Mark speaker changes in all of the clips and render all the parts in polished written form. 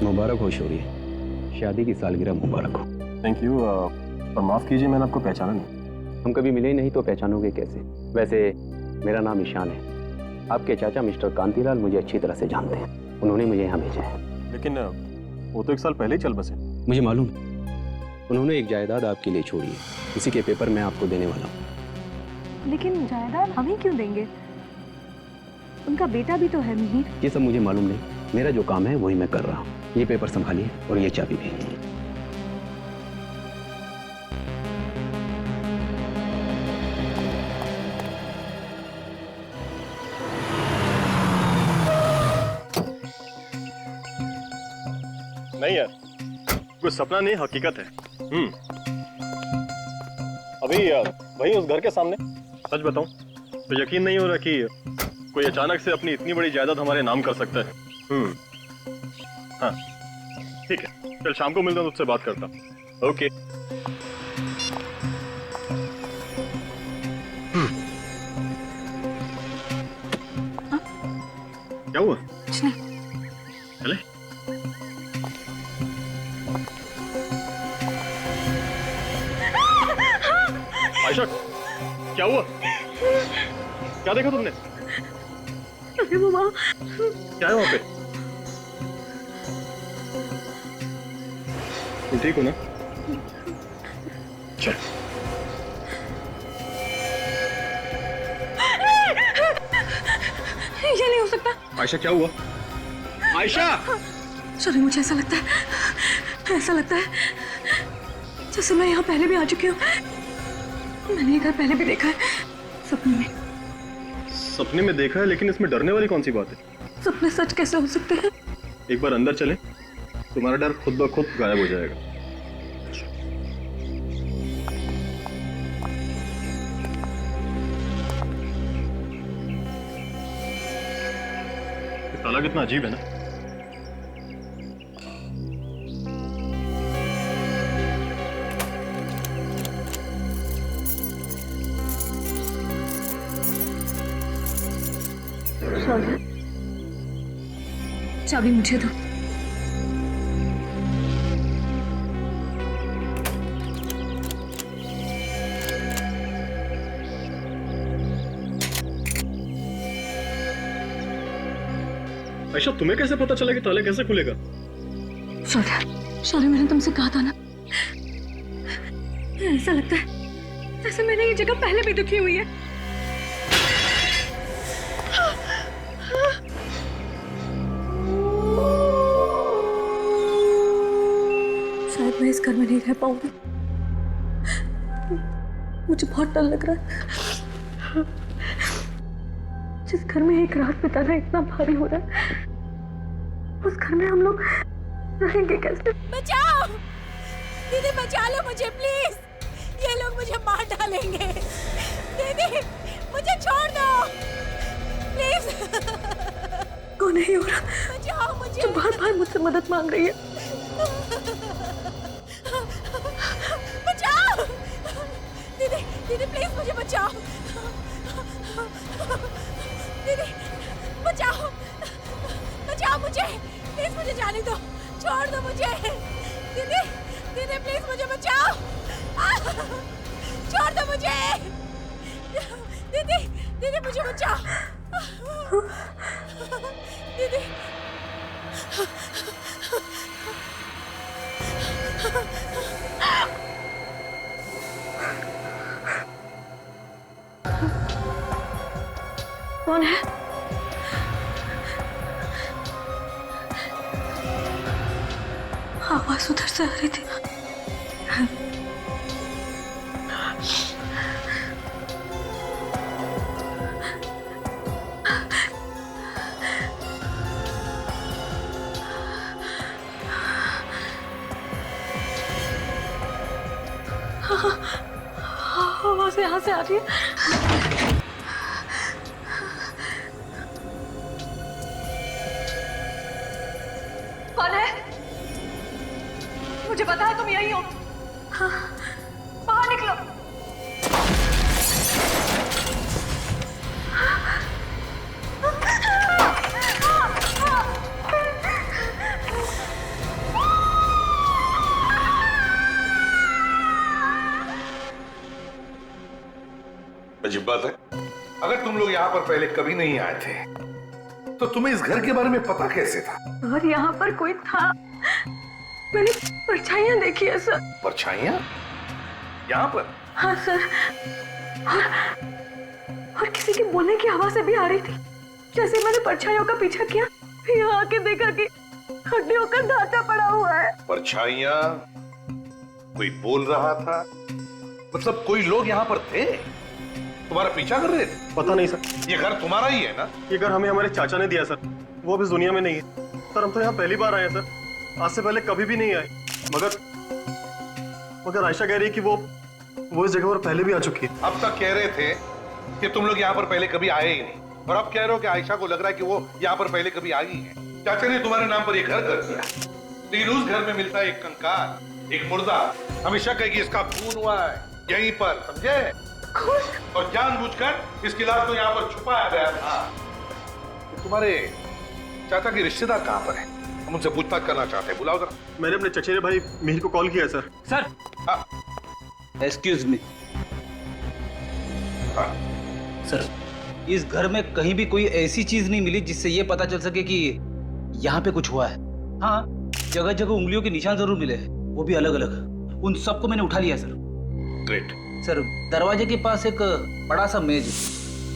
Speaker 1: मुबारक हो शौर्य, शादी की सालगिरह मुबारक हो।
Speaker 2: Thank you. पर माफ कीजिए, मैंने आपको पहचाना नहीं।
Speaker 1: हम कभी मिले ही नहीं तो पहचानोगे कैसे? वैसे मेरा नाम ईशान है। आपके चाचा मिस्टर कांतीलाल मुझे अच्छी तरह से जानते हैं, उन्होंने मुझे यहाँ भेजा है।
Speaker 2: लेकिन वो तो 1 साल पहले ही चल बसे।
Speaker 1: मुझे मालूम है, उन्होंने एक जायदाद आपके लिए छोड़ी है, उसी के पेपर मैं आपको देने वाला हूँ।
Speaker 3: लेकिन जायदाद हम ही क्यों देंगे? उनका बेटा भी तो है मिहिर।
Speaker 1: ये सब मुझे मालूम नहीं, मेरा जो काम है वही मैं कर रहा हूँ। ये पेपर संभालिए और ये चाबी भी।
Speaker 2: नहीं यार, कुछ सपना नहीं, हकीकत है। अभी वही उस घर के सामने। सच बताऊं तो यकीन नहीं हो रहा कि कोई अचानक से अपनी इतनी बड़ी जायदाद हमारे नाम कर सकता है। हाँ ठीक है, कल शाम को मिलता हूँ, तुझसे बात करता हूँ। ओके। क्या हुआ?
Speaker 3: कुछ नहीं।
Speaker 2: चले। आयशा, क्या हुआ? क्या देखा तुमने?
Speaker 3: अरे वो वहाँ।
Speaker 2: क्या है वहाँ पे? तुम ठीक हो ना? चल।
Speaker 3: ये नहीं हो सकता।
Speaker 2: आयशा क्या हुआ? आयशा!
Speaker 3: सॉरी, मुझे ऐसा लगता है जैसे मैं यहाँ पहले भी आ चुकी हूँ। मैंने ये घर पहले भी देखा है, सपने में।
Speaker 2: सपने में देखा है, लेकिन इसमें डरने वाली कौन सी बात है?
Speaker 3: सपने सच कैसे हो सकते हैं?
Speaker 2: एक बार अंदर चले, तुम्हारा डर खुद ब खुद गायब हो जाएगा। ताला कितना अजीब है ना।
Speaker 3: शौर्य, चाबी मुझे दो।
Speaker 2: आयशा, तुम्हें कैसे पता चला कि ताला कैसे खुलेगा?
Speaker 3: शौर्य, मैंने तुमसे कहा था ना, ऐसा लगता है जैसे मैंने ये जगह पहले भी दुखी हुई है। शायद मैं इस घर में नहीं रह पाऊंगी। मुझे बहुत डर लग रहा है। जिस घर में एक रात बिताना इतना भारी हो रहा है, उस घर में हम लोग रहेंगे कैसे?
Speaker 4: बचाओ दीदी, बचा लो मुझे प्लीज, ये लोग मुझे मार डालेंगे। दीदी मुझे छोड़ दो प्लीज।
Speaker 3: कौन है ये औरत?
Speaker 4: बचाओ मुझे।
Speaker 3: जो बार बार मुझसे मदद मांग रही है।
Speaker 4: बचाओ दीदी, दीदी प्लीज मुझे बचाओ। दीदी बचाओ, बचाओ मुझे प्लीज, मुझे जाने दो, छोड़ दो मुझे। दीदी, दीदी प्लीज मुझे बचाओ, छोड़ दो मुझे। दीदी, दीदी मुझे बचाओ। दीदी
Speaker 3: कौन है? आवाज उधर से आ रही थी। आवाज यहाँ से आ रही है। कौन है? मुझे पता है तुम यही हो। हाँ, बाहर निकलो।
Speaker 5: तुम लोग यहाँ पर पहले कभी नहीं आए थे, तो तुम्हें इस घर के बारे में पता कैसे था?
Speaker 3: और यहाँ पर कोई था, मैंने परछाइयाँ देखी है सर।
Speaker 5: परछाइयाँ यहाँ पर?
Speaker 3: हाँ सर, और किसी के बोलने की आवाज भी आ रही थी। जैसे मैंने परछाइयों का पीछा किया, यहाँ आके देखा कि हड्डियों का ढांचा पड़ा हुआ है।
Speaker 5: परछाइयाँ? कोई बोल रहा था? मतलब कोई लोग यहाँ पर थे, तुम्हारा पीछा कर रहे थे?
Speaker 2: पता नहीं सर।
Speaker 5: ये घर तुम्हारा ही है ना?
Speaker 2: ये घर हमें हमारे चाचा ने दिया सर, वो अब इस दुनिया में नहीं है सर। हम तो यहाँ पहली बार आए हैं सर, आज से पहले कभी भी नहीं आए। मगर आयशा कह रही है कि वो इस जगह पर पहले भी आ चुकी है।
Speaker 5: अब तक कह रहे थे कि तुम लोग यहाँ पर पहले कभी आए ही नहीं, और अब कह रहे हो कि आयशा को लग रहा है कि वो यहाँ पर पहले कभी आई है। चाचा ने तुम्हारे नाम पर ये घर कर दिया, लेकिन उस घर में मिलता है एक कंकाल, एक मुर्दा। हमेशा कहेगी इसका खून हुआ है यहीं पर, समझे? और जानबूझकर इसकी लाश को यहाँ पर छुपाया गया था। तो तुम्हारे चाचा के रिश्तेदार कहाँ पर है? हम उनसे पूछताछ करना चाहते हैं, बुलाओ जरा।
Speaker 2: मैंने अपने चचेरे भाई मिहिर को कॉल किया sir.
Speaker 6: Sir, excuse me sir, इस घर में कहीं भी कोई ऐसी चीज नहीं मिली जिससे ये पता चल सके कि यहाँ पे कुछ हुआ है। हाँ, जगह जगह उंगलियों के निशान जरूर मिले हैं, वो भी अलग अलग। उन सबको मैंने उठा लिया सर।
Speaker 5: ग्रेट।
Speaker 6: सर, दरवाजे के पास एक बड़ा सा मेज,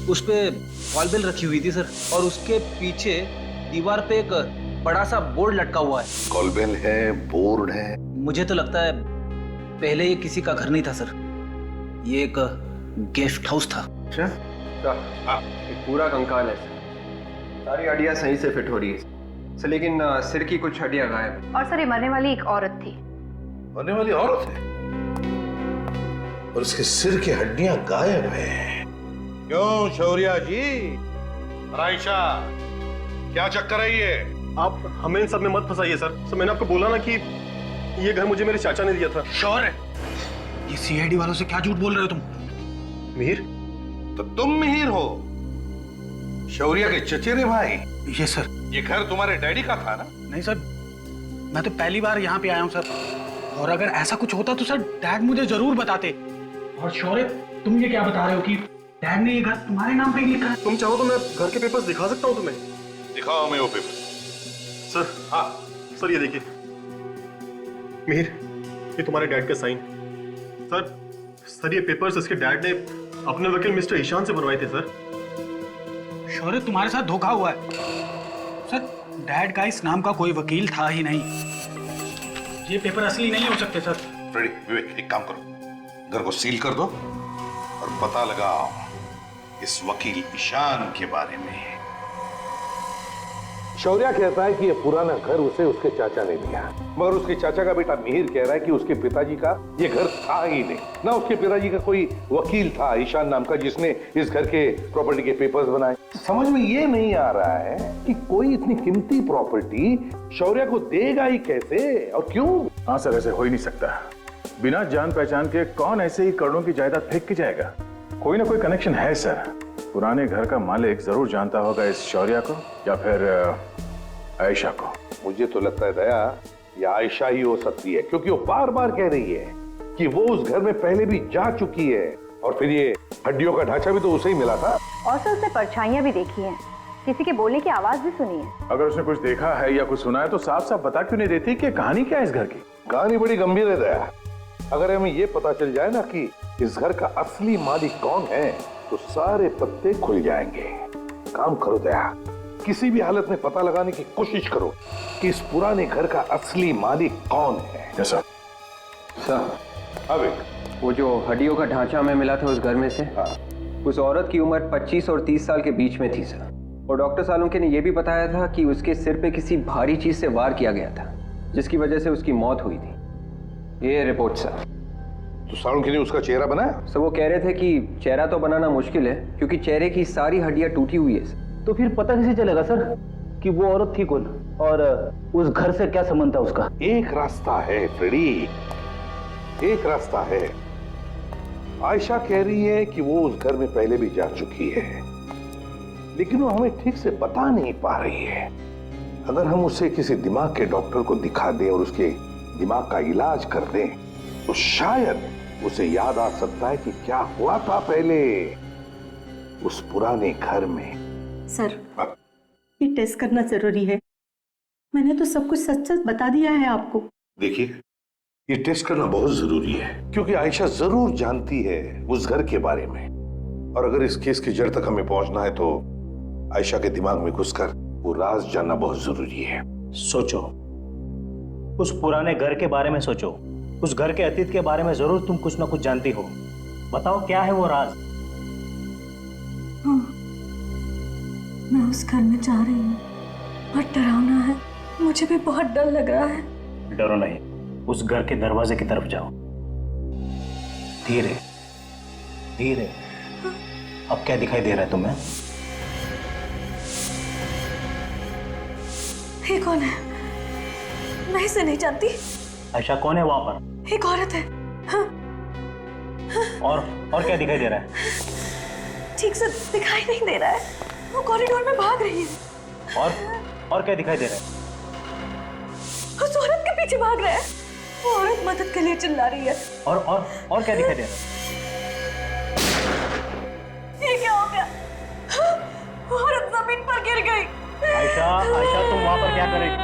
Speaker 6: उस पे वॉल बेल रखी हुई थी सर, और उसके पीछे दीवार पे एक बड़ा सा बोर्ड लटका हुआ है।
Speaker 5: कॉलबेल है, बोर्ड है।
Speaker 6: मुझे तो लगता है पहले ये किसी का घर नहीं था सर, ये एक गेस्ट हाउस था।
Speaker 5: अच्छा,
Speaker 7: एक पूरा कंकाल है सर, सारी हड्डियां सही से फिट हो रही है सर, लेकिन सिर की कुछ हड्डियां गायब है।
Speaker 8: और सर, ये मरने वाली एक औरत थी।
Speaker 5: मरने वाली औरत है और उसके सिर की हड्डियां गायब है। क्यों शौर्या जी? आयशा, क्या चक्कर है ये?
Speaker 2: आप हमें इन सब में मत फंसाइए सर। मैंने आपको बोला ना कि ये घर मुझे मेरे चाचा ने दिया था।
Speaker 6: श्योर है? ये सीआईडी वालों से क्या झूठ बोल रहे हो तुम?
Speaker 2: मिहिर?
Speaker 5: तो तुम मिहिर हो, शौर्या के चचेरे भाई?
Speaker 6: ये सर।
Speaker 5: ये घर तुम्हारे डैडी का था ना?
Speaker 6: नहीं सर, मैं तो पहली बार यहाँ पे आया हूँ सर, और अगर ऐसा कुछ होता तो सर डैड मुझे जरूर बताते। और शौर्य, तुम ये क्या बता रहे हो कि डैड ने ये घर तुम्हारे नाम पे ही लिखा है?
Speaker 2: तुम चाहो तो मैं घर के पेपर्स दिखा सकता हूँ तुम्हें।
Speaker 5: दिखाओ हमें वो पेपर।
Speaker 2: सर, हाँ सर, ये देखिए मिहिर, ये तुम्हारे डैड का साइन। सर ये पेपर्स इसके डैड ने अपने वकील मिस्टर ईशान से बनवाए थे सर।
Speaker 6: शौर्य, तुम्हारे साथ धोखा हुआ है सर। डैड का इस नाम का कोई वकील था ही नहीं, ये पेपर असली नहीं हो सकते सर।
Speaker 5: फ्रेडी, विवेक, एक काम करो, घर को सील कर दो और पता लगाओ इस वकील ईशान के बारे में। शौर्या कहता है कि ये पुराना घर उसे उसके चाचा ने दिया, मगर उसके चाचा का बेटा मिहिर कह रहा है कि उसके पिताजी का ये घर था ही नहीं, ना उसके पिताजी का कोई वकील था ईशान नाम का जिसने इस घर के प्रॉपर्टी के पेपर्स बनाए। समझ में ये नहीं आ रहा है कि कोई इतनी कीमती प्रॉपर्टी शौर्या को देगा ही कैसे और क्यों?
Speaker 9: हाँ सर, ऐसे हो ही नहीं सकता। बिना जान पहचान के कौन ऐसे ही करोड़ों की जायदाद फेंक के जाएगा? कोई ना कोई कनेक्शन है सर। पुराने घर का मालिक जरूर जानता होगा इस शौर्या को, या फिर आयशा को।
Speaker 5: मुझे तो लगता है दया, ये आयशा ही हो सकती है, क्योंकि वो बार बार कह रही है कि वो उस घर में पहले भी जा चुकी है, और फिर ये हड्डियों का ढांचा भी तो उसे ही मिला था।
Speaker 8: और सर, उसने परछाइयां भी देखी हैं, किसी के बोलने की आवाज भी सुनी है।
Speaker 9: अगर उसने कुछ देखा है या कुछ सुना है तो साफ साफ बता क्यों नहीं देती कि कहानी क्या है इस घर की?
Speaker 5: कहानी बड़ी गंभीर है दया। अगर हमें ये पता चल जाए ना कि इस घर का असली मालिक कौन है, तो सारे पत्ते खुल जाएंगे। काम करो दया, किसी भी हालत में पता लगाने की कोशिश करो कि इस पुराने घर का असली मालिक कौन है।
Speaker 9: जैसा
Speaker 7: सर,
Speaker 5: अबे,
Speaker 7: वो जो हड्डियों का ढांचा हमें मिला था उस घर में से,
Speaker 5: हाँ,
Speaker 7: उस औरत की उम्र 25 और 30 साल के बीच में थी सर। और डॉक्टर सालुंके ने यह भी बताया था कि उसके सिर पे किसी भारी चीज से वार किया गया था, जिसकी वजह से उसकी मौत हुई थी। ये रिपोर्ट सर।
Speaker 5: तो सालुंके ने उसका चेहरा बनाया?
Speaker 7: सर, वो कह रहे थे कि चेहरा तो बनाना मुश्किल है, क्योंकि चेहरे की सारी हड्डियां टूटी हुई है सर।
Speaker 10: तो फिर पता कैसे चलेगा सर कि वो औरत थी कौन, और उस घर से क्या संबंध था उसका?
Speaker 5: एक रास्ता है फ्रेडी, एक रास्ता है। आयशा कह रही है कि वो उस घर में पहले भी जा चुकी है, लेकिन वो हमें ठीक से बता नहीं पा रही है। अगर हम उसे किसी दिमाग के डॉक्टर को दिखा दें और उसके दिमाग का इलाज कर दें, तो शायद उसे याद आ सकता है कि क्या हुआ था पहले। उस पुराने घर में।
Speaker 11: सर, ये टेस्ट करना जरूरी है। मैंने तो सब कुछ सच सच बता दिया है आपको।
Speaker 5: देखिए, ये टेस्ट करना बहुत जरूरी है, क्योंकि आयशा जरूर जानती है उस घर के बारे में, और अगर इस केस की जड़ तक हमें पहुंचना है तो आयशा के दिमाग में घुसकर वो राज जानना बहुत जरूरी है।
Speaker 12: सोचो, उस पुराने घर के बारे में सोचो, उस घर के अतीत के बारे में जरूर तुम कुछ ना कुछ जानती हो। बताओ क्या है वो राज?
Speaker 3: हाँ, मैं उस घर में जा रही हूँ। बहुत डरावना है, मुझे भी बहुत डर लग रहा है।
Speaker 12: डरो नहीं, उस घर के दरवाजे की तरफ जाओ। धीरे धीरे। अब क्या दिखाई दे रहा है तुम्हें?
Speaker 3: ये कौन है? मैं इसे नहीं जानती।
Speaker 12: आयशा कौन है वहां पर?
Speaker 3: एक औरत है। हाँ।
Speaker 12: और क्या दिखाई दे रहा है?
Speaker 3: ठीक से दिखाई नहीं दे रहा है। वो कॉरिडोर में भाग रही है।
Speaker 12: और क्या दिखाई दे रहा है?
Speaker 3: उस औरत के पीछे भाग रहा है। वो औरत मदद के लिए चिल्ला रही है।
Speaker 12: और क्या दिखाई दे रहा है?
Speaker 3: ये क्या हो गया? वो औरत जमीन पर गिर गई।
Speaker 12: आयशा, तुम वहां पर क्या कर रही थी?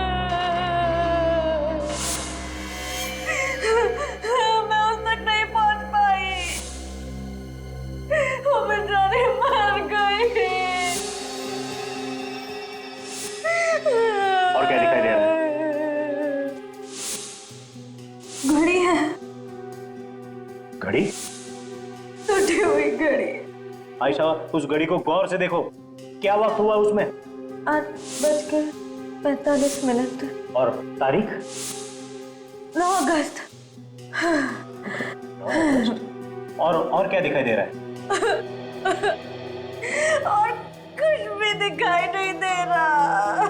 Speaker 3: मैं उस तक नहीं पहुंच पाई। वो बेचारी मर गई।
Speaker 12: और क्या दिखाई दे रहा है?
Speaker 3: घड़ी है।
Speaker 12: घड़ी?
Speaker 3: टूटी हुई घड़ी।
Speaker 12: आयशा, उस घड़ी को गौर से देखो। क्या वक्त हुआ उसमें?
Speaker 3: 8:45।
Speaker 12: और तारीख?
Speaker 3: 9 अगस्त।
Speaker 12: और क्या दिखाई दे रहा है?
Speaker 3: और कुछ भी दिखाई नहीं दे रहा।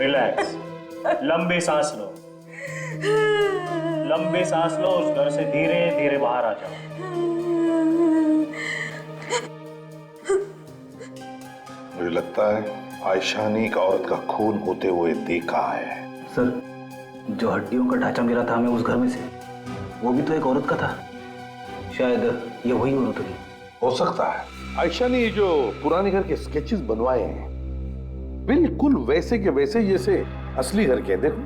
Speaker 12: रिलैक्स, लंबी सांस लो। लंबी सांस लो। उस घर से धीरे धीरे बाहर आ जाओ।
Speaker 5: मुझे लगता है आयशा ने एक औरत का खून होते हुए देखा है।
Speaker 6: सर, जो हड्डियों का ढांचा मिला था हमें उस घर में से, वो भी तो एक औरत का था। शायद ये वही औरत होगी।
Speaker 5: हो सकता है आयशा ने ये जो पुराने घर के स्केचेस बनवाए हैं बिल्कुल वैसे के वैसे जैसे असली घर के। देखो,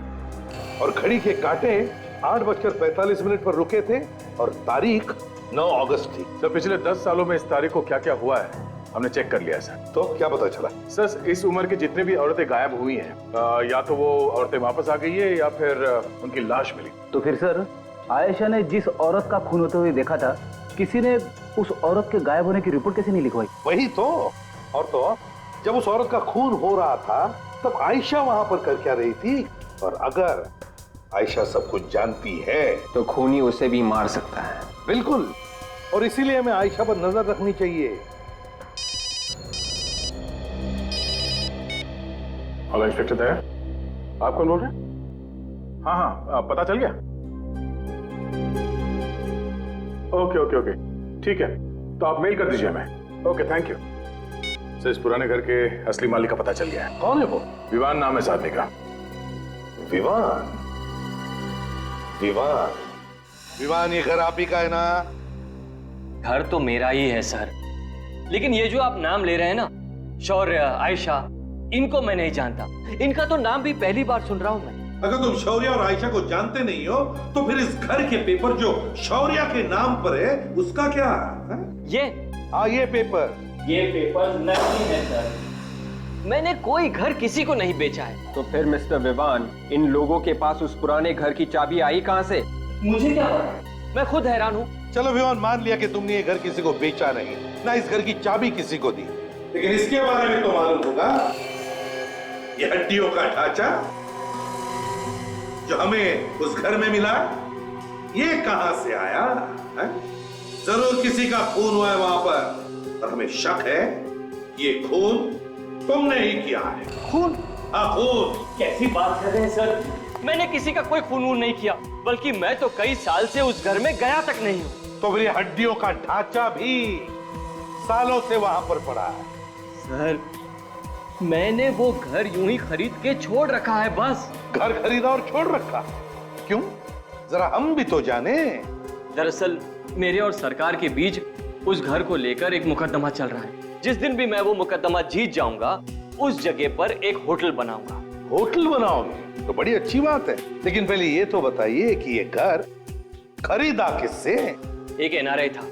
Speaker 5: और घड़ी के कांटे 8:45 पर रुके थे और तारीख 9 अगस्त थी।
Speaker 9: सर, पिछले 10 सालों में इस तारीख को क्या क्या हुआ है हमने चेक कर लिया सर।
Speaker 5: तो क्या पता चला?
Speaker 9: सर, इस उम्र की जितने भी औरतें गायब हुई हैं, या तो वो औरतें वापस आ गई है या फिर उनकी लाश मिली।
Speaker 10: तो फिर सर, आयशा ने जिस औरत का खून होते हुए देखा था, किसी ने उस औरत के गायब होने की रिपोर्ट कैसे नहीं लिखवाई?
Speaker 5: वही तो। और तो जब उस औरत का खून हो रहा था तब आयशा वहां पर कर क्या रही थी? और अगर आयशा सब कुछ जानती है
Speaker 7: तो खूनी उसे भी मार सकता है।
Speaker 5: बिल्कुल, और इसीलिए हमें आयशा पर नजर रखनी चाहिए।
Speaker 9: हेलो इंस्पेक्टर दया, आप कौन बोल रहे हैं? हाँ, पता चल गया? ओके, ठीक है, तो आप मेल कर दीजिए हमें। Okay, thank you. सर, इस पुराने घर के असली मालिक का पता चल गया है।
Speaker 5: कौन है वो?
Speaker 9: विवान नाम है इस आदमी का।
Speaker 5: विवान? विवान, ये घर आप ही का है ना?
Speaker 13: घर तो मेरा ही है सर, लेकिन ये जो आप नाम ले रहे हैं ना, शौर्य, आयशा, इनको मैं नहीं जानता। इनका तो नाम भी पहली बार सुन रहा हूं मैं।
Speaker 5: अगर तुम शौर्य और आयशा को जानते नहीं हो तो फिर इस घर के पेपर जो शौर्य के नाम पर है उसका क्या है? ये
Speaker 13: पेपर नकली है सर। मैंने कोई घर किसी को नहीं बेचा है।
Speaker 7: तो फिर मिस्टर विवान, इन लोगों के पास उस पुराने घर की चाबी आई कहां से?
Speaker 13: मुझे क्या पता, मैं खुद हैरान हूँ।
Speaker 5: चलो विवान, मान लिया कि तुमने ये घर किसी को बेचा नहीं, ना इस घर की चाबी किसी को दी, लेकिन इसके बारे में तो मालूम होगा। ये हड्डियों का ढांचा जो हमें उस घर में मिला, ये कहां से आया है? जरूर किसी का खून हुआ है वहां पर, और हमें शक है ये खून तुमने ही किया है।
Speaker 13: खून?
Speaker 5: हाँ, खून।
Speaker 13: कैसी बात कर रहे हैं सर? मैंने किसी का कोई खून नहीं किया, बल्कि मैं तो कई साल से उस घर में गया तक नहीं हूँ।
Speaker 5: तो फिर हड्डियों का ढांचा भी सालों से वहां पर पड़ा है।
Speaker 13: सर, मैंने वो घर यूं ही खरीद के छोड़ रखा है बस।
Speaker 5: घर खरीदा और छोड़ रखा? क्यों? जरा हम भी तो जाने।
Speaker 13: दरअसल मेरे और सरकार के बीच उस घर को लेकर एक मुकदमा चल रहा है। जिस दिन भी मैं वो मुकदमा जीत जाऊंगा, उस जगह पर एक होटल बनाऊंगा।
Speaker 5: होटल बनाओगे तो बड़ी अच्छी बात है, लेकिन पहले ये तो बताइए कि ये घर खरीदा किससे?
Speaker 13: एक एनआरआई था,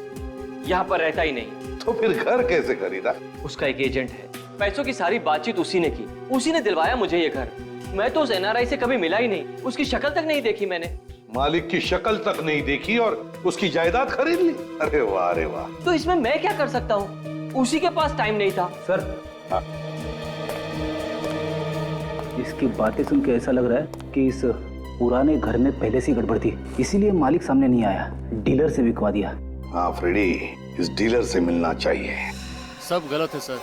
Speaker 13: यहाँ पर रहता ही नहीं।
Speaker 5: तो फिर घर कैसे खरीदा?
Speaker 13: उसका एक एजेंट है, पैसों की सारी बातचीत उसी ने की, उसी ने दिलवाया मुझे ये घर। मैं तो उस एनआरआई से कभी मिला ही नहीं, उसकी शक्ल तक नहीं देखी मैंने।
Speaker 5: मालिक की शक्ल तक नहीं देखी और उसकी जायदाद खरीद ली? अरे वाह, अरे वाह।
Speaker 13: तो इसमें मैं क्या कर सकता हूँ? उसी के पास टाइम नहीं था।
Speaker 10: सर, इसकी बातें सुन के ऐसा लग रहा है कि इस पुराने घर में पहले से गड़बड़ थी, इसीलिए मालिक सामने नहीं आया, डीलर से बिकवा दिया।
Speaker 5: हाँ फ्रेडी, इस डीलर से मिलना चाहिए।
Speaker 14: सब गलत है सर,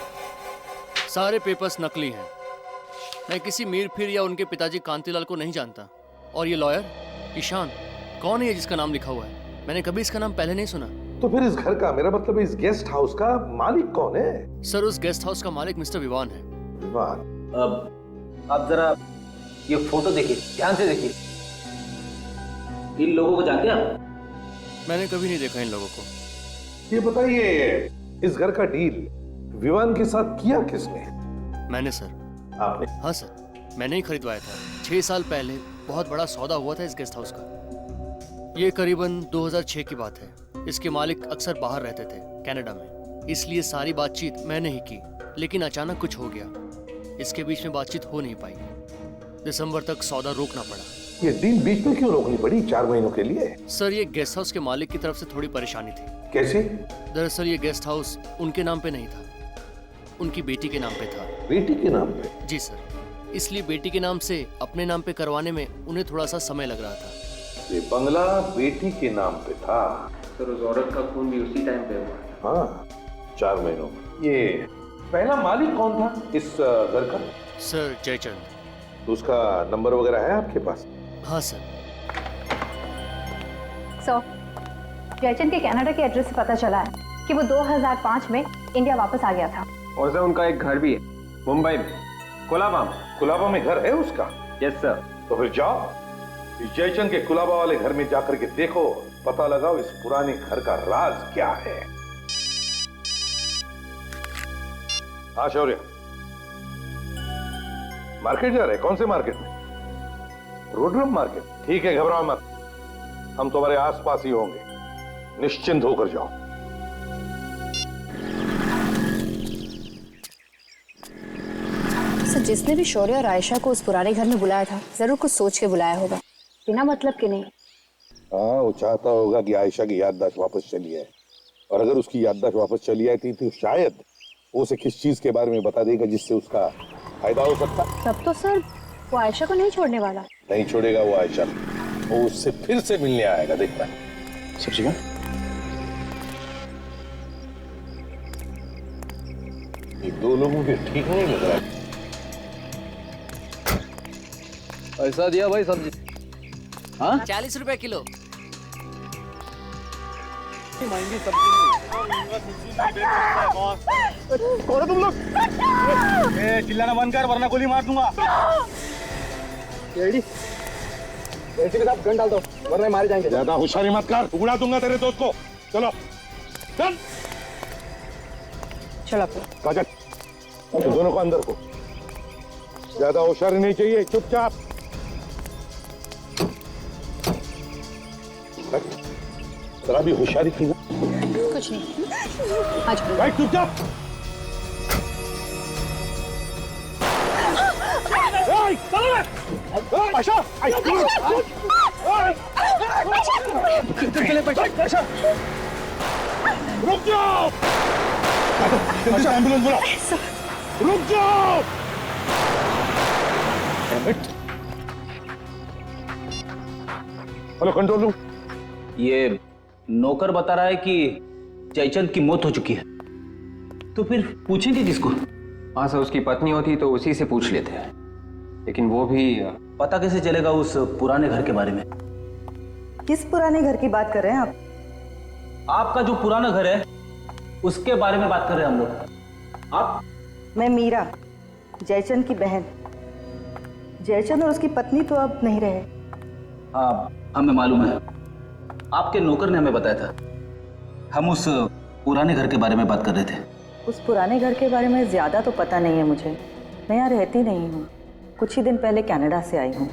Speaker 14: सारे पेपर्स नकली हैं। मैं किसी मीर फिर या उनके पिताजी कांतिलाल को नहीं जानता। और ये लॉयर ईशान कौन है जिसका नाम लिखा हुआ है? मैंने कभी इसका नाम पहले नहीं सुना।
Speaker 5: तो फिर इस घर का, मेरा मतलब इस गेस्ट हाउस का मालिक कौन है?
Speaker 14: सर, उस गेस्ट हाउस का मालिक मिस्टर विवान है।
Speaker 5: विवान?
Speaker 6: अब आप जरा ये फोटो देखिए, ध्यान से देखिए। इन लोगों को जानते हैं आप?
Speaker 14: मैंने कभी नहीं देखा इन लोगों को।
Speaker 5: ये बताइए, इस घर का डील विवान के साथ किया किसने?
Speaker 14: मैंने सर।
Speaker 5: आपने?
Speaker 14: हाँ सर, मैंने ही खरीदवाया था। 6 साल पहले बहुत बड़ा सौदा हुआ था इस गेस्ट हाउस का। ये करीबन 2006 की बात है। इसके मालिक अक्सर बाहर रहते थे, कनाडा में, इसलिए सारी बातचीत मैंने ही की। लेकिन अचानक कुछ हो गया, इसके बीच में बातचीत हो नहीं पाई। दिसंबर तक सौदा रोकना पड़ा।
Speaker 5: ये डील बीच में क्यों रोकनी पड़ी 4 महीनों के लिए?
Speaker 14: सर, ये गेस्ट हाउस के मालिक की तरफ से थोड़ी परेशानी थी।
Speaker 5: कैसे?
Speaker 14: दरअसल ये गेस्ट हाउस उनके नाम पे नहीं था, उनकी बेटी के नाम पे था।
Speaker 5: बेटी के नाम पे?
Speaker 14: जी सर, इसलिए बेटी के नाम से अपने नाम पे करवाने में उन्हें थोड़ा सा समय लग रहा था।
Speaker 5: ये बंगला बेटी के नाम पे था?
Speaker 7: सर, उस औरत का खून भी उसी टाइम पे हुआ।
Speaker 5: हाँ, 4 महीनों में। ये पहला मालिक कौन था इस घर का?
Speaker 14: सर, जयचंद।
Speaker 5: तो उसका नंबर वगैरह है आपके पास?
Speaker 14: हाँ सर।
Speaker 8: जयचंद के कनाडा के एड्रेस से पता चला है कि वो 2005 में इंडिया वापस आ गया था।
Speaker 7: और सर, उनका एक घर भी है मुंबई में, कुलाबा में।
Speaker 5: कुलाबा में घर है उसका?
Speaker 7: Yes sir.
Speaker 5: तो फिर जाओ, इस जयचंद के कुलाबा वाले घर में जाकर के देखो, पता लगाओ इस पुराने घर का राज क्या है। हाँ शौर्य, मार्केट जा रहे? कौन से मार्केट में? रोडरम मार्केट? ठीक है, घबराओ मत, हम तुम्हारे आसपास ही होंगे, निश्चिंत होकर जाओ।
Speaker 8: सर, जिसने भी शौर्य और आयशा को उस पुराने घर में बुलाया था, जरूर कुछ सोच के बुलाया होगा, बिना मतलब के नहीं।
Speaker 5: हाँ, वो चाहता होगा कि आयशा की याददाश्त वापस चली आए, और अगर उसकी याददाश्त वापस चली आई थी तो शायद वो उसे किस चीज के बारे में बता देगा जिससे उसका फायदा हो सकता।
Speaker 8: तब तो सर वो आयशा को नहीं छोड़ने वाला।
Speaker 5: नहीं छोड़ेगा वो आयशा, वो उससे फिर से मिलने आएगा, देखना।
Speaker 1: सब ठीक है?
Speaker 5: ये 2 लोगों के ठीक नहीं लग रहा है।
Speaker 10: ऐसा दिया भाई सब्जी? हाँ,
Speaker 14: 40 रुपए किलो।
Speaker 10: महंगी सब्जी कौन तुम लोग? चिल्लाना बंद कर वरना गोली मार दूंगा। के साथ गन डाल दो वरना मारे जाएंगे।
Speaker 5: ज्यादा होशियारी मत कर, उड़ा दूंगा तेरे दोस्त को। चलो चल
Speaker 8: चलो
Speaker 5: काजल, दोनों को अंदर को। ज्यादा होशियारी नहीं चाहिए, चुपचाप। जरा भी होशियारी की ना।
Speaker 8: कुछ नहीं, आज
Speaker 5: भाई चुपचाप। रुक जाओ, एम्बुलेंस बुलाओ। रुक जाओ। Hello control room.
Speaker 6: ये नौकर बता रहा है कि जयचंद की मौत हो चुकी है, तो फिर पूछेंगे किसको?
Speaker 7: हाँ सर, उसकी पत्नी होती तो उसी से पूछ लेते हैं, लेकिन वो भी
Speaker 6: पता कैसे चलेगा उस पुराने घर के बारे में?
Speaker 11: किस पुराने घर की बात कर रहे हैं आप?
Speaker 6: आपका जो पुराना घर है उसके बारे में बात कर रहे हैं हम लोग। आप?
Speaker 11: मैं मीरा, जयचंद की बहन। जयचंद और उसकी पत्नी तो अब नहीं रहे।
Speaker 6: हाँ, हमें मालूम है, आपके नौकर ने हमें बताया था। हम उस पुराने घर के बारे में बात कर रहे थे।
Speaker 15: उस पुराने घर के बारे में ज़्यादा तो पता नहीं है मुझे, मैं यहाँ रहती नहीं हूँ, कुछ ही दिन पहले कनाडा से आई हूँ।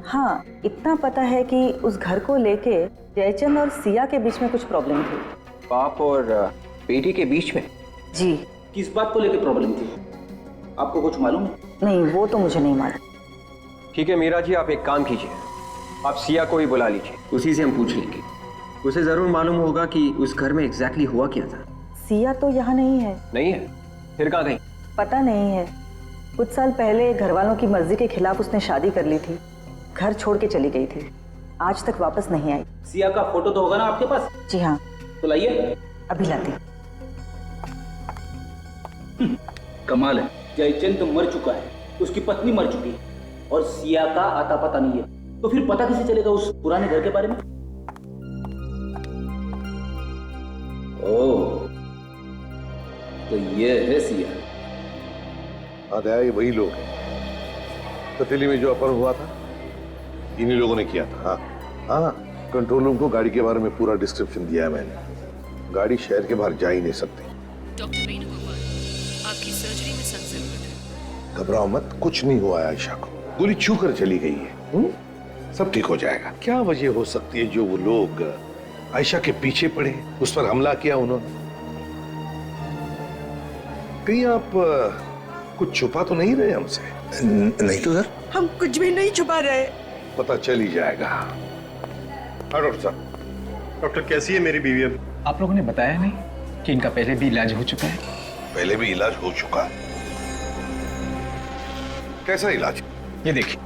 Speaker 15: हाँ, इतना पता है कि उस घर को लेके जयचंद और सिया के बीच में कुछ प्रॉब्लम थी।
Speaker 7: बाप और बेटी के बीच में?
Speaker 15: जी।
Speaker 6: किस बात को लेकर प्रॉब्लम थी, आपको कुछ मालूम है?
Speaker 15: नहीं, वो तो मुझे नहीं मालूम।
Speaker 7: ठीक है मीरा जी, आप एक काम कीजिए, आप सिया को ही बुला लीजिए, उसी से हम पूछ लेंगे। उसे जरूर मालूम होगा कि उस घर में एग्जैक्टली हुआ क्या था।
Speaker 15: सिया तो यहाँ नहीं है।
Speaker 7: नहीं है? फिर कहाँ गई?
Speaker 15: पता नहीं है, कुछ साल पहले घर वालों की मर्जी के खिलाफ उसने शादी कर ली थी, घर छोड़ के चली गई थी, आज तक वापस नहीं आई।
Speaker 6: सिया का फोटो तो होगा ना आपके पास?
Speaker 15: जी हाँ।
Speaker 6: तो लाइए।
Speaker 15: अभी लाती।
Speaker 6: कमाल है, जयचंद तो मर चुका है, उसकी पत्नी मर चुकी है और सिया का आता पता नहीं है, तो फिर पता कैसे चलेगा उस पुराने घर के बारे में? ओह, तो ये है सिया।
Speaker 5: हाँ दया, ये वही लोग हैं। पतीली में जो अपहरण हुआ था इन्हीं लोगों ने किया था। हाँ हाँ, कंट्रोल रूम को गाड़ी के बारे में पूरा डिस्क्रिप्शन दिया है मैंने। गाड़ी शहर के बाहर जा ही नहीं सकती।
Speaker 16: डॉक्टर वेणुगोपाल, आपकी सर्जरी में सख्त जरूरत है।
Speaker 5: घबराओ मत, कुछ नहीं हुआ है आयशा को, गोली छू कर चली गई है। सब ठीक हो जाएगा। क्या वजह हो सकती है जो वो लोग आयशा के पीछे पड़े, उस पर हमला किया उन्होंने? कहीं आप कुछ छुपा तो नहीं रहे हमसे? नहीं तो सर,
Speaker 11: हम कुछ भी नहीं छुपा रहे।
Speaker 5: पता चल ही जाएगा। हाँ डॉक्टर साहब।
Speaker 2: डॉक्टर कैसी है मेरी बीवी अब?
Speaker 17: आप लोगों ने बताया नहीं कि इनका पहले भी इलाज हो चुका है?
Speaker 5: पहले भी इलाज हो चुका? कैसा इलाज?
Speaker 17: ये देखिए,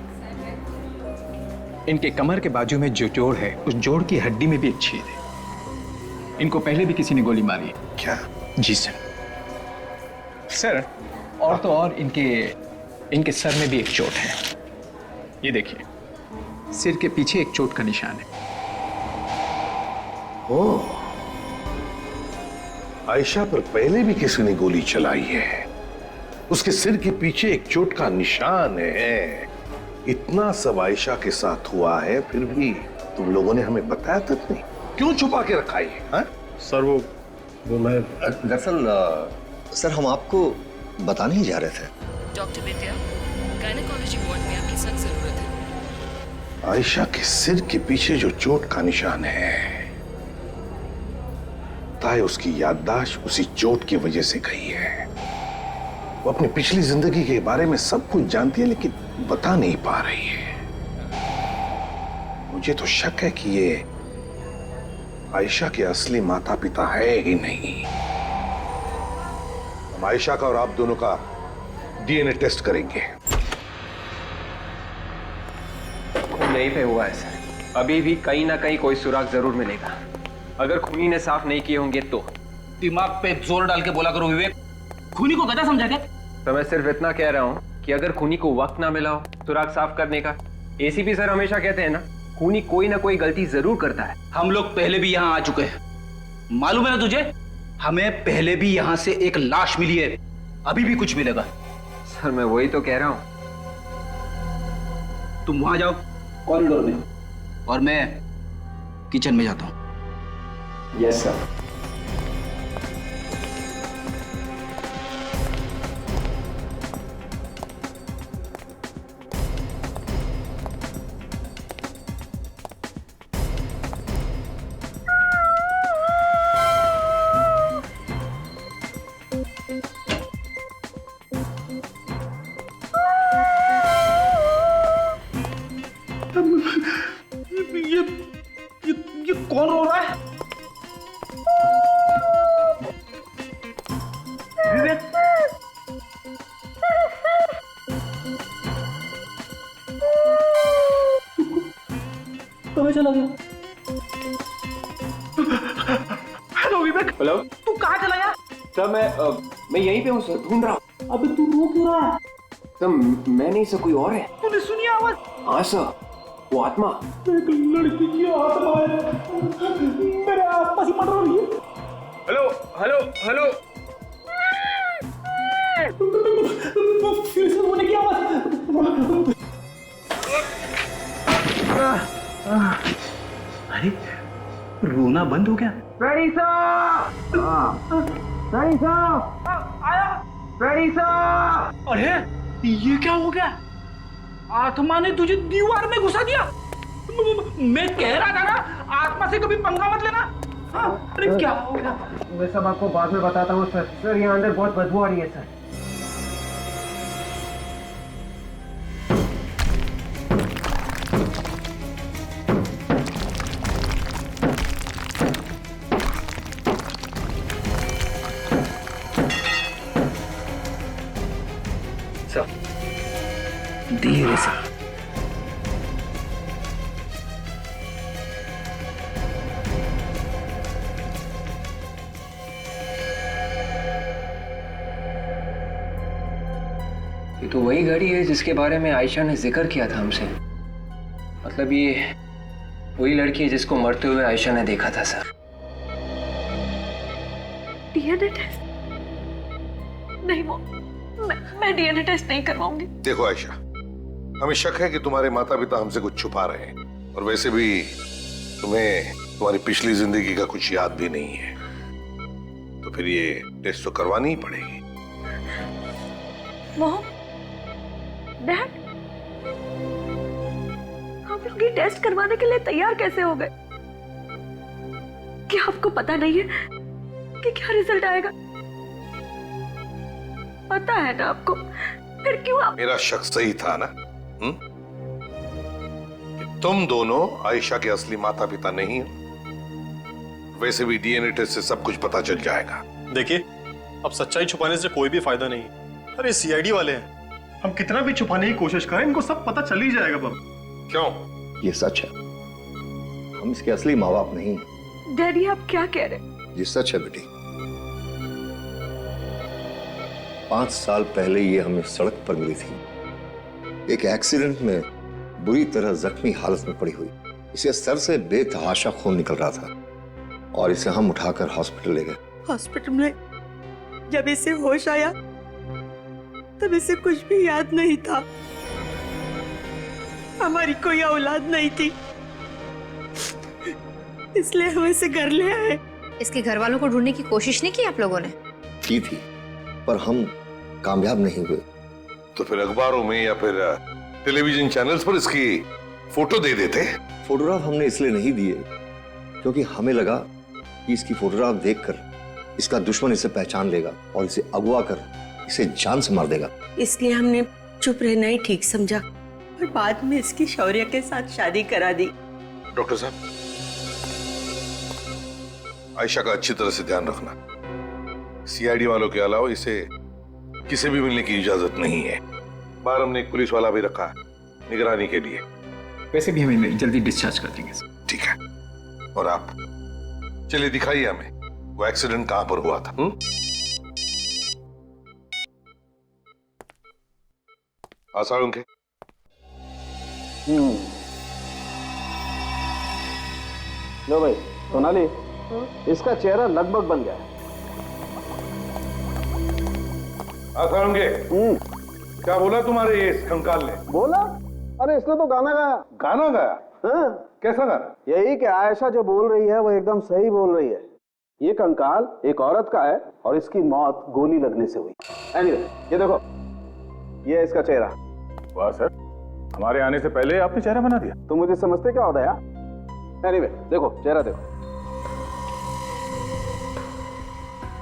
Speaker 17: इनके कमर के बाजू में जो जोड़ है, उस जोड़ की हड्डी में भी एक छेद है। इनको पहले भी किसी ने गोली मारी है।
Speaker 5: क्या?
Speaker 17: जी सर। सर, और तो और इनके सर में भी एक चोट है। ये देखिए, सिर के पीछे एक चोट का निशान है।
Speaker 5: ओह, आयशा पर पहले भी किसी ने गोली चलाई है, उसके सिर के पीछे एक चोट का निशान है। इतना सब आयशा के साथ हुआ है, फिर भी तुम लोगों ने हमें बताया तक नहीं। क्यों छुपा के रखा है?
Speaker 2: सर वो मैं
Speaker 18: दरअसल सर, हम आपको बताने ही जा रहे थे।
Speaker 16: डॉक्टर विद्या, गायनेकोलॉजी वार्ड में आपकी सख्त जरूरत है।
Speaker 5: आयशा के सिर के पीछे जो चोट का निशान है, ताए उसकी याददाश्त उसी चोट की वजह से गई है। वो अपनी पिछली जिंदगी के बारे में सब कुछ जानती है, लेकिन बता नहीं पा रही है। मुझे तो शक है कि ये आयशा के असली माता पिता है ही नहीं। हम आयशा का और आप दोनों का डीएनए टेस्ट करेंगे।
Speaker 7: खून यहीं पे हुआ है सर, अभी भी कहीं ना कहीं कोई सुराग जरूर मिलेगा। अगर खूनी ने साफ नहीं किए होंगे तो।
Speaker 6: दिमाग पे जोर डाल के बोला करो विवेक, खूनी को गधा समझा क्या?
Speaker 7: तो मैं सिर्फ इतना कह रहा हूँ कि अगर खूनी को वक्त ना मिला हो सुराग साफ करने का, एसीपी सर हमेशा कहते हैं ना, खूनी कोई ना कोई गलती जरूर करता है।
Speaker 6: हम लोग पहले भी यहाँ आ चुके हैं, मालूम है ना तुझे? हमें पहले भी यहाँ से एक लाश मिली है, अभी भी कुछ मिलेगा।
Speaker 7: सर मैं वही तो कह रहा हूँ।
Speaker 6: तुम वहां जाओ कॉरिडोर में, और मैं किचन में जाता हूँ।
Speaker 7: Yes sir.
Speaker 6: ये कौन रो रहा है? विवेक, कहाँ चला गया? हेलो विवेक।
Speaker 7: हेलो,
Speaker 6: तू कहाँ चला गया?
Speaker 7: सर मैं यहीं पे हूँ सर, ढूंढ रहा हूँ।
Speaker 6: अबे तू रो क्यों रहा है?
Speaker 7: सर मैं नहीं सर, कोई और है।
Speaker 6: तूने सुनी आवाज?
Speaker 7: हाँ सर, वो आत्मा।
Speaker 6: एक लड़की की आत्मा है, मेरे आसपास ही मर रही है।
Speaker 7: हेलो हेलो हेलो,
Speaker 6: फिर से रोने की आवाज। अरे रोना बंद हो गया?
Speaker 19: Freddy sir! Freddy sir! आया! Freddy sir!
Speaker 6: अरे ये क्या हो गया? आत्मा ने तुझे दीवार में घुसा दिया। मैं कह रहा था ना, आत्मा से कभी पंगा मत लेना। अरे क्या हो गया?
Speaker 19: मैं सब आपको बाद में बताता हूँ सर। सर यहाँ अंदर बहुत बदबू आ रही है सर।
Speaker 6: धीरे से।
Speaker 7: ये तो वही घड़ी है जिसके बारे में आयशा ने जिक्र किया था हमसे। मतलब ये वही लड़की है जिसको मरते हुए आयशा ने देखा था सर।
Speaker 3: डीएनए टेस्ट नहीं, वो मैं डीएनए टेस्ट नहीं करवाऊंगी।
Speaker 5: देखो आयशा, हमें शक है कि तुम्हारे माता पिता हमसे कुछ छुपा रहे हैं, और वैसे भी तुम्हें तुम्हारी पिछली जिंदगी का कुछ याद भी नहीं है, तो फिर ये टेस्ट तो करवानी ही पड़ेगी।
Speaker 3: मॉम, डैड, हम लोग ये टेस्ट करवाने के लिए तैयार कैसे हो गए? क्या आपको पता नहीं है कि क्या रिजल्ट आएगा? पता है ना आपको, फिर क्यों आप?
Speaker 5: मेरा शक सही था ना? कि तुम दोनों आयशा के असली माता पिता नहीं हो। वैसे भी डीएनए टेस्ट से सब कुछ पता चल जाएगा।
Speaker 2: देखिए, अब सच्चाई छुपाने से कोई भी फायदा नहीं। अरे सीआईडी वाले हैं, हम कितना भी छुपाने की कोशिश करें, इनको सब पता चल ही जाएगा। बम
Speaker 5: क्यों?
Speaker 18: ये सच है, हम इसके असली माँ बाप नहीं।
Speaker 3: डैडी, आप क्या कह रहे हैं?
Speaker 18: ये सच है बेटी। 5 साल पहले ये हमें सड़क पर मिली थी, एक एक्सीडेंट में बुरी तरह जख्मी हालत में पड़ी हुई। इसे सर से बेतहाशा खून निकल रहा था और इसे हम उठाकर हॉस्पिटल ले गए।
Speaker 11: हॉस्पिटल में जब इसे होश आया तब इसे कुछ भी याद नहीं था। हमारी कोई औलाद नहीं थी, इसलिए हम इसे घर ले आए।
Speaker 8: इसके घर वालों को ढूंढने की कोशिश नहीं की आप लोगों ने?
Speaker 18: की थी, पर हम कामयाब नहीं हुए।
Speaker 5: तो फिर अखबारों में या फिर टेलीविजन चैनल्स पर इसकी फोटो दे देते।
Speaker 18: फोटोग्राफ हमने इसलिए नहीं दिए क्योंकि हमें लगा कि इसकी फोटोग्राफ देखकर इसका दुश्मन इसे पहचान लेगा और इसे अगवा कर इसे जान से मार देगा।
Speaker 11: इसलिए हमने चुप रहना ही ठीक समझा और बाद में इसकी शौर्य के साथ शादी करा दी।
Speaker 5: डॉक्टर साहब, आयशा का अच्छी तरह से ध्यान रखना। सीआईडी वालों के अलावा इसे किसी भी मिलने की इजाजत नहीं है। बाहर हमने एक पुलिस वाला भी रखा है निगरानी के लिए।
Speaker 17: वैसे भी हमें जल्दी डिस्चार्ज कर देंगे।
Speaker 5: ठीक है, और आप चलिए दिखाइए हमें वो एक्सीडेंट कहां पर हुआ था। आसाड़ों के
Speaker 1: लो भाई सोनाली, इसका चेहरा लगभग बन गया है।
Speaker 5: आसाड़ों के क्या बोला तुम्हारे ये कंकाल ने?
Speaker 1: बोला? अरे इसने तो गाना गाया।
Speaker 5: गाना गाया?
Speaker 1: हाँ।
Speaker 5: कैसा गाना?
Speaker 1: यही कि आयशा जो बोल रही है वो एकदम सही बोल रही है। ये कंकाल एक औरत का है और इसकी मौत गोली लगने से हुई। एनीवे, ये देखो, ये इसका चेहरा।
Speaker 9: वाह सर, हमारे आने से पहले आपने चेहरा बना दिया।
Speaker 1: तुम मुझे समझते क्या होता है यार? एनीवे, देखो चेहरा देखो।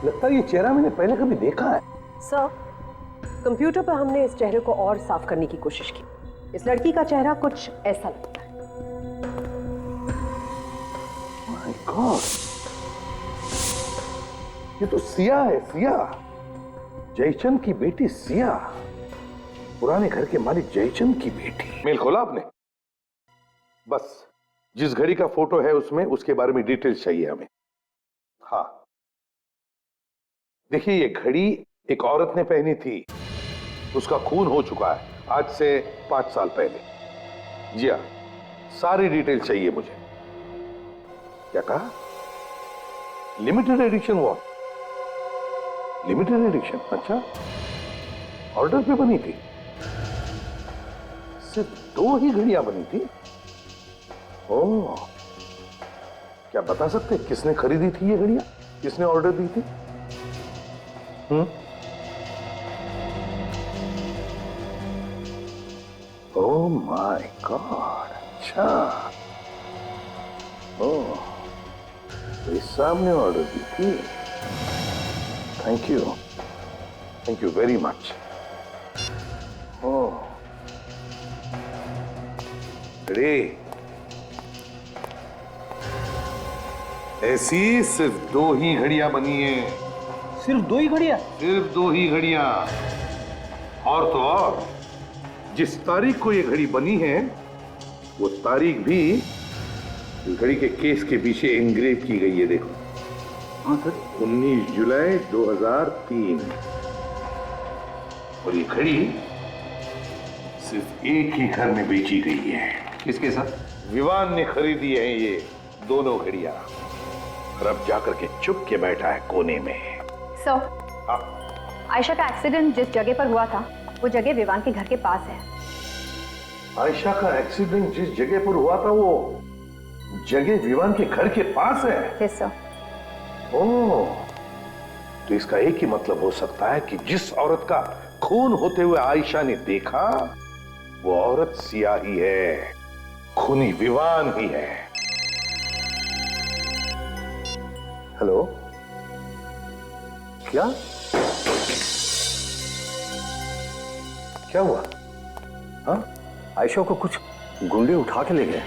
Speaker 5: लगता है ये चेहरा मैंने पहले कभी देखा है।
Speaker 20: सर, कंप्यूटर पर हमने इस चेहरे को और साफ करने की कोशिश की। इस लड़की का चेहरा कुछ ऐसा लगता है।
Speaker 5: माय गॉड, ये तो सिया है। सिया, जयचंद की बेटी सिया, पुराने घर के मालिक जयचंद की बेटी। मेल खोला आपने? बस जिस घड़ी का फोटो है उसमें उसके बारे में डिटेल्स चाहिए हमें। हाँ, देखिए ये घड़ी एक औरत ने पहनी थी, उसका खून हो चुका है आज से 5 साल पहले। जी हाँ, सारी डिटेल चाहिए मुझे। क्या कहा? Limited edition? वो लिमिटेड एडिशन? अच्छा, ऑर्डर पे बनी थी? सिर्फ 2 ही घड़ियां बनी थी? ओह, क्या बता सकते किसने खरीदी थी ये घड़ियां? किसने ऑर्डर दी थी? ओह माय गॉड, अच्छा, ओह, तो इस साहब ने ऑर्डर दी थी। Thank you very much. ओह, अरे ऐसी सिर्फ 2 ही घड़ियां बनी हैं।
Speaker 6: सिर्फ 2 ही घड़ियां?
Speaker 5: सिर्फ 2 ही घड़ियां। और तो और जिस तारीख को ये घड़ी बनी है वो तारीख भी इस घड़ी के केस के पीछे एंग्रेव की गई है। देखो, हाँ सर, 19 जुलाई 2003। और ये घड़ी सिर्फ एक ही घर में बेची गई है।
Speaker 7: किसके साथ?
Speaker 5: विवान ने खरीदी है ये दोनों घड़ियां, और अब जाकर के चुप के बैठा है कोने में।
Speaker 8: सर, आयशा का एक्सीडेंट जिस जगह पर हुआ था वो जगह विवान के घर के पास है।
Speaker 5: आयशा का एक्सीडेंट जिस जगह पर हुआ था वो जगह विवान के घर के पास है?
Speaker 8: Yes sir.
Speaker 5: ओह, तो इसका एक ही मतलब हो सकता है कि जिस औरत का खून होते हुए आयशा ने देखा वो औरत सिया ही है, खूनी विवान ही है। हेलो, क्या क्या हुआ?
Speaker 7: हाँ, आयशा को कुछ गुंडे उठा के ले गए।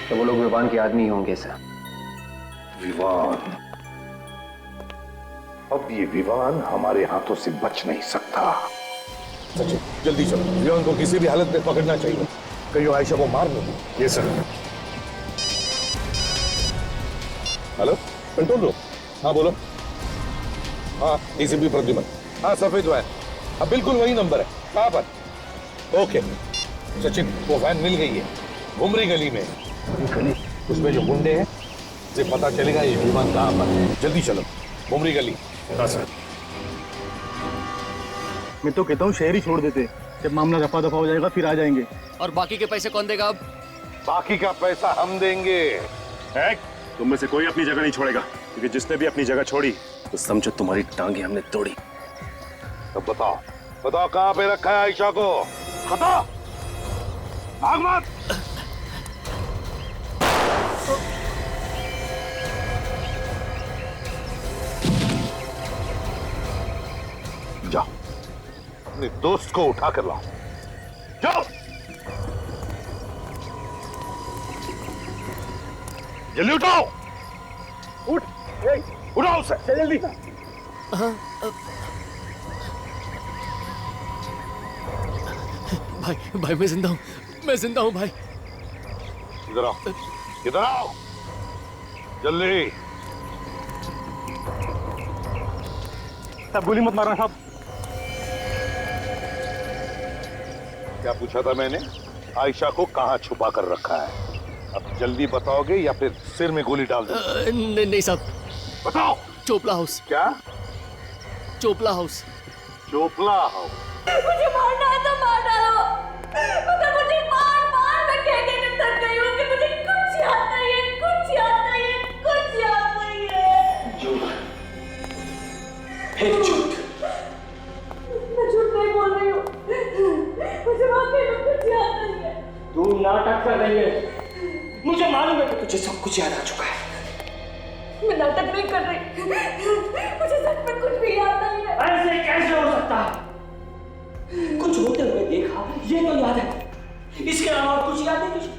Speaker 7: तो वो लोग विवान के आदमी होंगे सर।
Speaker 5: विवान, अब ये विवान हमारे हाथों से बच नहीं सकता। सचिन, जल्दी चलो, विवान को किसी भी हालत में पकड़ना चाहिए, कहीं आयशा को मार नहीं। ये सर। Hello, control room. हाँ बोलो। हाँ, एसीपी प्रद्युमन। हाँ, सफेद वैन। हाँ, बिल्कुल वही नंबर है। कहाँ पर? ओके सचिन, वो वैन मिल गई है, घुमरी गली में। गली? उसमें जो गुंडे हैं से पता चलेगा ये विमान कहाँ पर है। जल्दी चलो, घुमरी गली। हाँ सर।
Speaker 14: मैं तो कहता हूँ शहर ही छोड़ देते, जब मामला रफा दफा हो जाएगा फिर आ जाएंगे। और बाकी के पैसे कौन देगा? अब
Speaker 5: बाकी का पैसा हम देंगे।
Speaker 2: तुम में से कोई अपनी जगह नहीं छोड़ेगा, क्योंकि जिसने भी अपनी जगह छोड़ी तो समझो तुम्हारी टांगे हमने तोड़ी।
Speaker 5: अब बताओ, बताओ कहाँ पे रखा है आयशा को? बताओ, भाग मत। जाओ, अपने दोस्त को उठा कर लाओ। जाओ, जल्दी उठाओ। उठ, उठाओ उसे जल्दी।
Speaker 14: भाई मैं जिंदा हूँ, मैं जिंदा हूँ भाई।
Speaker 5: इधर आओ, इधर आओ, जल्दी।
Speaker 2: साहब गोली मत मारना साहब।
Speaker 5: क्या पूछा था मैंने? आयशा को कहाँ छुपा कर रखा है? अब जल्दी बताओगे या फिर सिर में गोली डाल दोगे?
Speaker 14: नहीं साहब।
Speaker 5: बताओ।
Speaker 14: चोपला हाउस।
Speaker 5: क्या?
Speaker 14: चोपला हाउस।
Speaker 5: चोपला हाउस?
Speaker 4: मुझे मारना है तो मार डालो, मगर मुझे मार मैं कहने में थक गई हूँ कि मुझे कुछ याद नहीं है, कुछ याद नहीं है, कुछ याद नहीं है।
Speaker 13: झूठ, फिर झूठ।
Speaker 4: मैं झूठ नहीं बोल रही हूँ, मुझे वाकई में कुछ याद नहीं है।
Speaker 13: तू नाटक कर रही है, मुझे मालूम है कि तुझे सब कुछ याद आ चुका है।
Speaker 4: मैं नाटक नहीं कर रही, मुझे सच में कुछ भी याद नहीं है।
Speaker 13: ऐसे कैसे हो सकता है? कुछ होते हुए देखा ये तो याद है, इसके अलावा कुछ याद नहीं तुझे?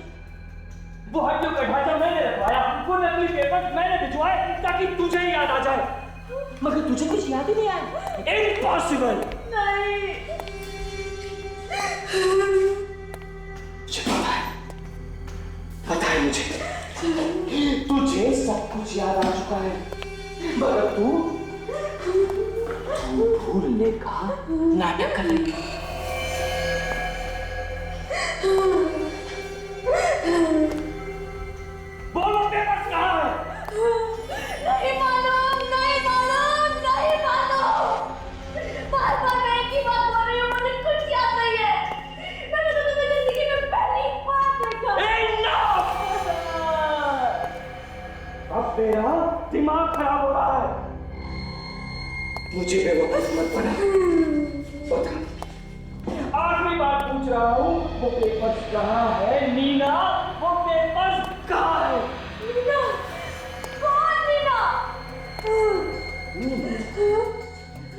Speaker 13: वो हड्डियों का ढांचा मैंने रखवाया, वो नकली पेपर मैंने भिजवाए ताकि तुझे ही याद आ जाए, मगर तुझे कुछ याद ही नहीं आया। इम्पॉसिबल।
Speaker 4: नहीं,
Speaker 13: मुझे पता है मुझे, तुझे सब कुछ याद आ चुका है, मगर तू भूलने का नाटक कर रही है। बोलो पेपर्स कहाँ है?
Speaker 4: नहीं मालूम, नहीं मालूम, नहीं मालूम। बार-बार मैं एक ही बात बोल रही हूँ, मुझे कुछ याद नहीं है। मैंने तो तुम्हें जिंदगी में पहली बार देखा।
Speaker 13: वो पेपर्स कहाँ है नीना? वो पेपर्स कहाँ है?
Speaker 4: नीना, कौन नीना?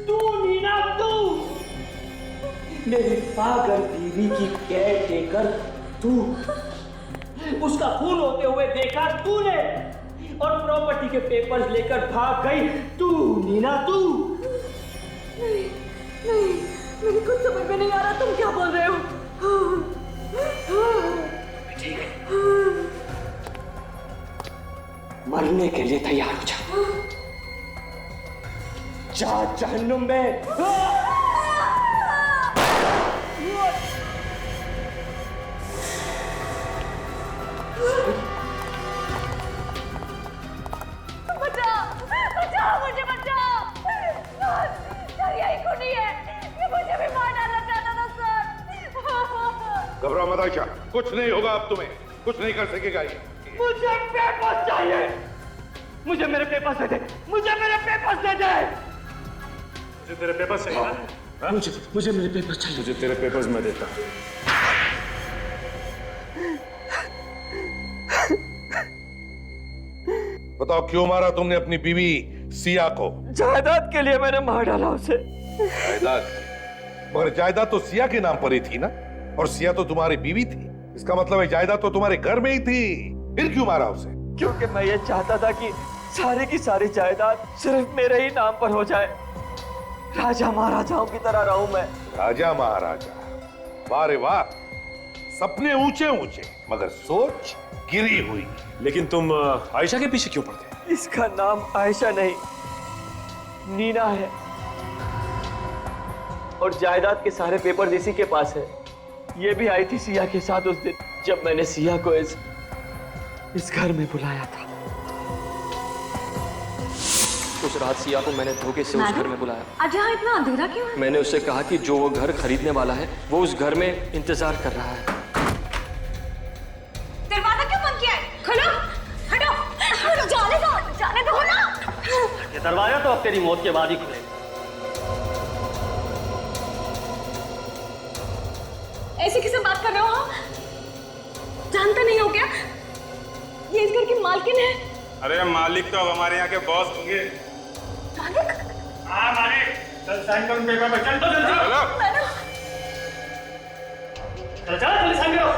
Speaker 13: तू नीना, तू मेरी पागल बीवी की केयर टेकर, तू उसका खून होते हुए देखा तूने और प्रॉपर्टी के पेपर्स लेकर भाग गई तू नीना, तू।
Speaker 4: नहीं नहीं, मेरी कुछ समझ में नहीं आ रहा, तुम क्या बोल रहे हो?
Speaker 13: ठीक है, मरने के लिए तैयार हो जा, जा जहन्नुम में।
Speaker 4: बचाओ, बचाओ मुझे, बचाओ। सर यही खूनी है, ये मुझे भी मार डालना चाहता था सर।
Speaker 5: घबराओ मत आयशा, कुछ नहीं होगा अब तुम्हें, कुछ नहीं कर सकेगा ये।
Speaker 13: मुझे पेपर्स चाहिए, मुझे मेरे पेपर्स दे दे, मुझे मेरे पेपर्स दे दे।
Speaker 9: मुझे तेरे पेपर्स चाहिए ना?
Speaker 13: मुझे मेरे पेपर्स चाहिए।
Speaker 9: मुझे तेरे पेपर्स मैं देता हूं।
Speaker 5: बताओ क्यों मारा तुमने अपनी बीवी सिया को?
Speaker 13: जायदाद के लिए मैंने मार डाला उसे।
Speaker 5: जायदाद? मगर जायदाद तो सिया के नाम पर ही थी ना, और सिया तो तुम्हारी बीवी थी। इसका मतलब है जायदाद तो तुम्हारे घर में ही थी, फिर क्यों मारा उसे?
Speaker 13: क्योंकि मैं ये चाहता था कि सारी की सारी जायदाद सिर्फ मेरे ही नाम पर हो जाए, राजा महाराजाओं की तरह रहूं मैं।
Speaker 5: राजा महाराजा? वाह रे वाह, सपने ऊंचे ऊंचे मगर सोच गिरी हुई।
Speaker 2: लेकिन तुम आयशा के पीछे क्यों पड़ते?
Speaker 13: इसका नाम आयशा नहीं, नीना है, और जायदाद के सारे पेपर इसी के पास है। ये भी आई थी सिया के साथ उस दिन जब मैंने सिया को इस घर में बुलाया था। उस रात सिया को मैंने धोखे से उस घर में बुलाया।
Speaker 3: आज यहाँ इतना अंधेरा क्यों है?
Speaker 13: मैंने उससे कहा कि जो वो घर खरीदने वाला है वो उस घर में इंतजार कर रहा है।
Speaker 4: दरवाजा क्यों बंद किया है? खोलो, हटो, जाने दो ना।
Speaker 14: ये दरवाजा तो अब तेरी मौत के बाद ही खुलेगा।
Speaker 3: ऐसे किसे बात कर रहे हो आप? जानते नहीं हो क्या? ये इस घर की मालकिन है।
Speaker 9: अरे मालिक तो अब हमारे यहाँ के बॉस होंगे।
Speaker 3: मालिक?
Speaker 9: हाँ मालिक, चल साइन करो पेपर पे, चल तो जल्दी।
Speaker 14: चलो जल्दी साइन करो।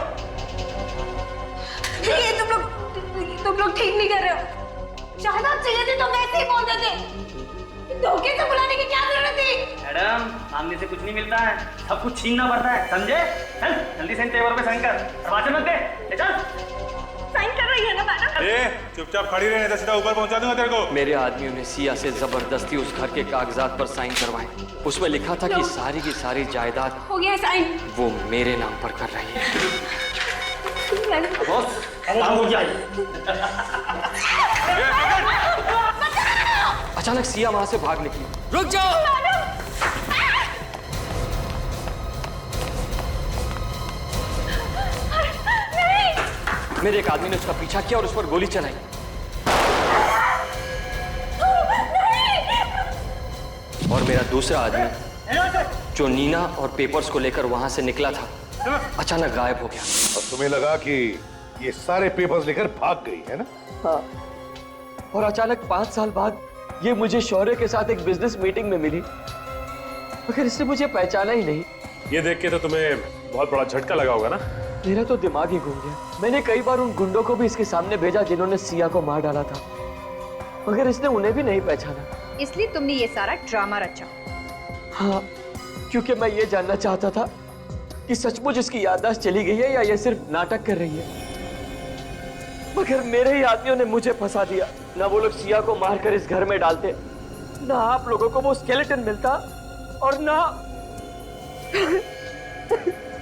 Speaker 3: ये तुम लोग ठीक नहीं कर रहे हो।
Speaker 4: जायदाद चाहिए थी तो वैसे ही बोल देते, धोखे से बुलाने की क्या जरूरत थी?
Speaker 14: मैडम, मांगने से कुछ नहीं मिलता है, सब कुछ छीनना पड़ता है, समझे? चल जल्दी से पेपर पे साइन कर, दरवाजे मत दे, चल।
Speaker 3: साइन कर रही है ना मैडम?
Speaker 9: ए, चुपचाप खड़ी रहे, नहीं तो सीधा ऊपर पहुंचा दूंगा तेरे को।
Speaker 13: मेरे आदमियों ने सिया से जबरदस्ती उस घर के कागजात पर साइन करवाए। उसमें लिखा था कि सारी की सारी जायदाद
Speaker 3: हो गया साइन।
Speaker 13: वो मेरे नाम पर कर रही है।
Speaker 14: बॉस, काम हो गया।
Speaker 13: अचानक सिया वहां से भाग निकली।
Speaker 14: रुक जाओ।
Speaker 13: मेरे एक आदमी ने उसका पीछा किया और उस पर गोली चलाई। और मेरा दूसरा आदमी जो नीना और पेपर्स को लेकर वहां से निकला था, अचानक गायब हो गया।
Speaker 5: और तुम्हें लगा कि ये सारे पेपर्स लेकर भाग गई है ना?
Speaker 13: हाँ, और अचानक 5 साल बाद ये मुझे शौर्य के साथ एक बिजनेस मीटिंग में मिली, मगर इसने मुझे पहचाना ही नहीं।
Speaker 2: ये देख के तो तुम्हें बहुत बड़ा झटका लगा होगा ना?
Speaker 13: मेरा तो दिमाग ही घूम गया। मैंने कई बार उन गुंडों को भी इसके सामने भेजा जिन्होंने सिया को मार डाला था, मगर इसने उन्हें भी नहीं पहचाना।
Speaker 8: इसलिए तुमने ये सारा ड्रामा रचा?
Speaker 13: हाँ, क्योंकि मैं ये जानना चाहता था कि सचमुच इसकी याददाश्त चली गई है या ये सिर्फ नाटक कर रही है। मगर मेरे ही आदमियों ने मुझे फंसा दिया। ना वो लोग सिया को मारकर इस घर में डालते, ना आप लोगों को वो स्केलेटन मिलता, और ना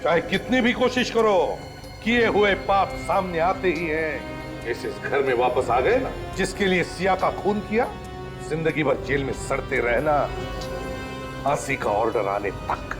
Speaker 5: चाहे कितनी भी कोशिश करो, किए हुए पाप सामने आते ही हैं। इस घर में वापस आ गए ना, जिसके लिए सिया का खून किया, जिंदगी भर जेल में सड़ते रहना, फांसी का ऑर्डर आने तक।